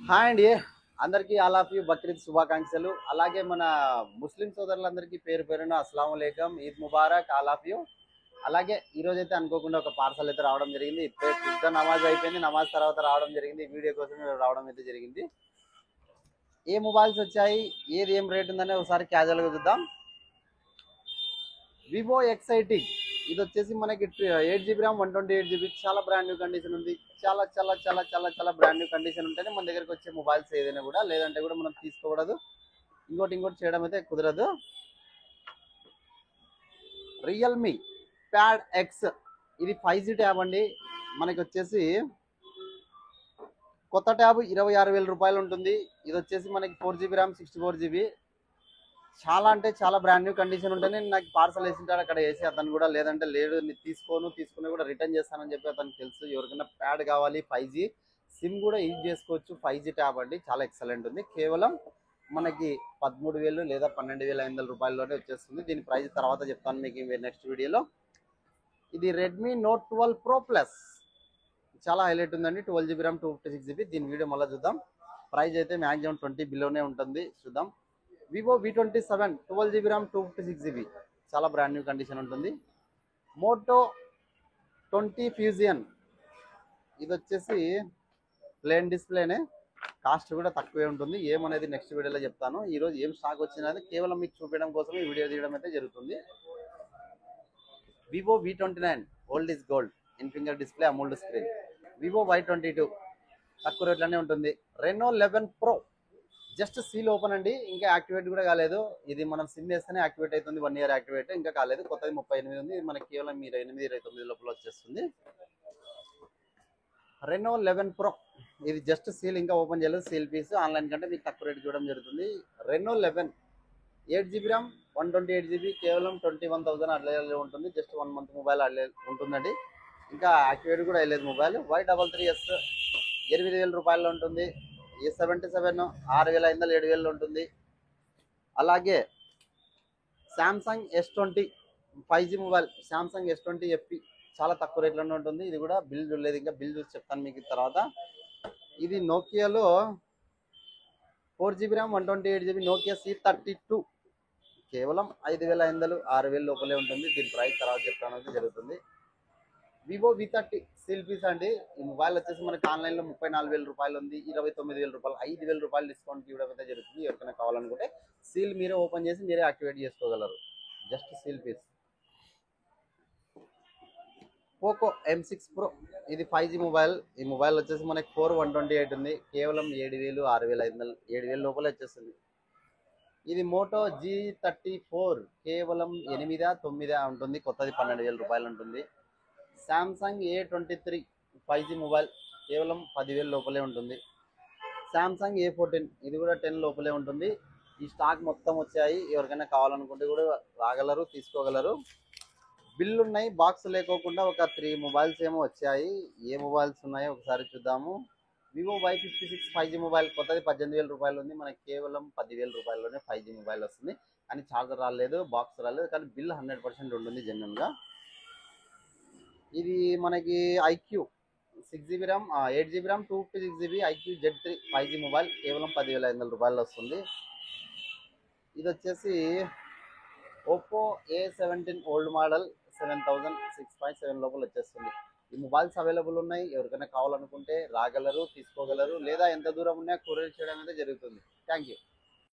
Hi అండి, అందరికీ all of you Bakrid శుభాకాంక్షలు. అలాగే మన ముస్లిం సోదరులందరికీ పేరు పేరున అస్సలాము అలైకుం, Eid Mubarak, all of you. అలాగే ఈ రోజు అయితే అనుకోకుండా ఒక పార్సల్ అయితే రావడం జరిగింది. ఇప్పుడే పెద్ద నమాజ్ అయిపోయింది, నమాజ్ తర్వాత రావడం జరిగింది. ఈ వీడియో కోసం రావడం అయితే జరిగింది. ఏ మొబైల్స్ వచ్చాయి, ఏది ఏం రేట్ ఉందని ఒకసారి క్యాజువల్గా చూద్దాం. వివో ఎక్స్80 ఇది వచ్చేసి మనకి 8 GB ర్యామ్ 128 GB, చాలా బ్రాండ్ న్యూ కండిషన్ ఉంది. చాలా చాలా చాలా చాలా చాలా బ్రాండ్ న్యూ కండిషన్ ఉంటేనే మన దగ్గరకు వచ్చే మొబైల్స్ ఏదైనా కూడా, లేదంటే కూడా మనం తీసుకోకూడదు. ఇంకోటి చేయడం అయితే కుదరదు. రియల్మీ ప్యాడ్ ఎక్స్, ఇది 5G ట్యాబ్ అండి. మనకి వచ్చేసి కొత్త ట్యాబ్ 26,000 రూపాయలు ఉంటుంది. ఇది వచ్చేసి మనకి 4 GB ర్యామ్ 64 GB, చాలా అంటే చాలా బ్రాండ్ న్యూ కండిషన్ ఉంటేనే నాకు పార్సల్ వేసింటాడు అక్కడ వేసి అతను కూడా, లేదంటే లేడు తీసుకుని కూడా రిటర్న్ చేస్తానని చెప్పి అతనికి తెలుసు. ఎవరికైనా ప్యాడ్ కావాలి 5G సిమ్ కూడా యూజ్ చేసుకోవచ్చు. 5G ట్యాబ్ అండి, చాలా ఎక్సలెంట్ ఉంది. కేవలం మనకి 13,000 లేదా 12,500 రూపాయల్లోనే వచ్చేస్తుంది. దీని ప్రైస్ తర్వాత చెప్తాను మీకు నెక్స్ట్ వీడియోలో. ఇది రెడ్మీ నోట్ 12 Pro Plus, చాలా హైలైట్ ఉందండి. 12 GB ర్యామ్ 256 GB. దీని వీడియో మళ్ళీ చూద్దాం. ప్రైస్ అయితే మ్యాక్సిమం 20 బిలోనే ఉంటుంది, చూద్దాం. Vivo V27 12 GB RAM 256 GB, చాలా బ్రాండ్ న్యూ కండిషన్ ఉంటుంది. మోటో 20 ఫ్యూజియన్, ఇది వచ్చేసి ప్లేన్ డిస్ప్లేనే, కాస్ట్ కూడా తక్కువే ఉంటుంది. ఏమనేది నెక్స్ట్ వీడియోలో చెప్తాను. ఈరోజు ఏం స్టాక్ వచ్చినది కేవలం మీకు చూపించడం కోసం ఈ వీడియో తీయడం అయితే జరుగుతుంది. Vivo V29 old is gold, in finger display, AMOLED screen. Vivo Y22 తక్కువ రేట్లోనే ఉంటుంది. Reno 11 Pro just seal open అండి, ఇంకా యాక్టివేట్ కూడా కాలేదు. ఇది మనం సిమ్ వేస్తేనే యాక్టివేట్ అవుతుంది. 1 ఇయర్ యాక్టివేట్, ఇంకా కాలేదు. కొత్తది 38 ఉంది. ఇది మనకి కేవలం 28-29 లోపల వచ్చేస్తుంది. రెనో 11 Pro, ఇది జస్ట్ సీల్ ఇంకా ఓపెన్ చేయలేదు. సీల్ పీస్ ఆన్లైన్ కంటే మీకు తక్కువ రేట్ చూడడం జరుగుతుంది. రెనో 11 8 GB ర్యామ్ 128 GB, కేవలం 21,000 అట్లా ఉంటుంది. జస్ట్ 1 మంత్ మొబైల్ ఉంటుందండి, ఇంకా యాక్టివేట్ కూడా అయ్యలేదు మొబైల్. Y33S 8,000 రూపాయల్లో ఉంటుంది. A77 6,500 7,000 ఉంటుంది. అలాగే Samsung S20 5G mobile, Samsung S20 FE, చాలా తక్కువ రేట్లోనే ఉంటుంది. ఇది కూడా బిల్ చూడలేదు, ఇంకా బిల్ చూసి చెప్తాను మీకు తర్వాత. ఇది నోకియాలో 4 GB RAM 128 GB, Nokia C32, కేవలం 5,500 6,000 లోపలే ఉంటుంది. దీని ప్రైస్ తర్వాత చెప్తాను జరుగుతుంది. వివో V30 సీల్ పీస్ అండి. ఈ మొబైల్ వచ్చేసి మనకి ఆన్లైన్లో 34,000 రూపాయలు ఉంది. 29,000 రూపాయలు, 5,000 రూపాయలు డిస్కౌంట్ ఇవ్వడం అయితే జరుగుతుంది. ఎవరికైనా కావాలనుకుంటే సీల్ మీరే ఓపెన్ చేసి మీరే యాక్టివేట్ చేసుకోగలరు, just seal piece. Poco M6 Pro, ఇది 5G మొబైల్. ఈ మొబైల్ వచ్చేసి మనకి 4,128 ఉంది. కేవలం 7,000 6,500 7,000 లోపల వచ్చేస్తుంది. ఇది మోటో G34, కేవలం 8-9 ఉంటుంది. కొత్తది 12,000 రూపాయలు ఉంటుంది. శాంసంగ్ A23 5G మొబైల్, కేవలం 10,000 లోపలే ఉంటుంది. శాంసంగ్ A14, ఇది కూడా 10 లోపలే ఉంటుంది. ఈ స్టాక్ మొత్తం వచ్చాయి. ఎవరికైనా కావాలనుకుంటే కూడా రాగలరు, తీసుకోగలరు. బిల్లు ఉన్నాయి, బాక్స్ లేకోకుండా ఒక 3 మొబైల్స్ ఏమో వచ్చాయి. ఏ మొబైల్స్ ఉన్నాయో ఒకసారి చూద్దాము. వివో Y56 5G మొబైల్, కొత్తది 18,000 రూపాయలు ఉంది. మనకి కేవలం 10,000 రూపాయల్లోనే 5G మొబైల్ వస్తుంది. కానీ ఛార్జర్ రాలేదు, బాక్స్ రాలేదు, కానీ బిల్ 100% ఉంటుంది జెన్యున్గా. ఇది మనకి IQ 6 GB RAM 8 GB RAM 256 GB, IQ Z3 5G mobile, కేవలం 10,500 రూపాయలు వస్తుంది. ఇది వచ్చేసి ఒప్పో A17 ఓల్డ్ మోడల్ 7,657 లోపల వచ్చేస్తుంది. ఈ మొబైల్స్ అవైలబుల్ ఉన్నాయి. ఎవరికైనా కావాలనుకుంటే రాగలరు, తీసుకోగలరు, లేదా ఎంత దూరం ఉన్నా కొరియర్ చేయడం అయితే జరుగుతుంది. Thank you.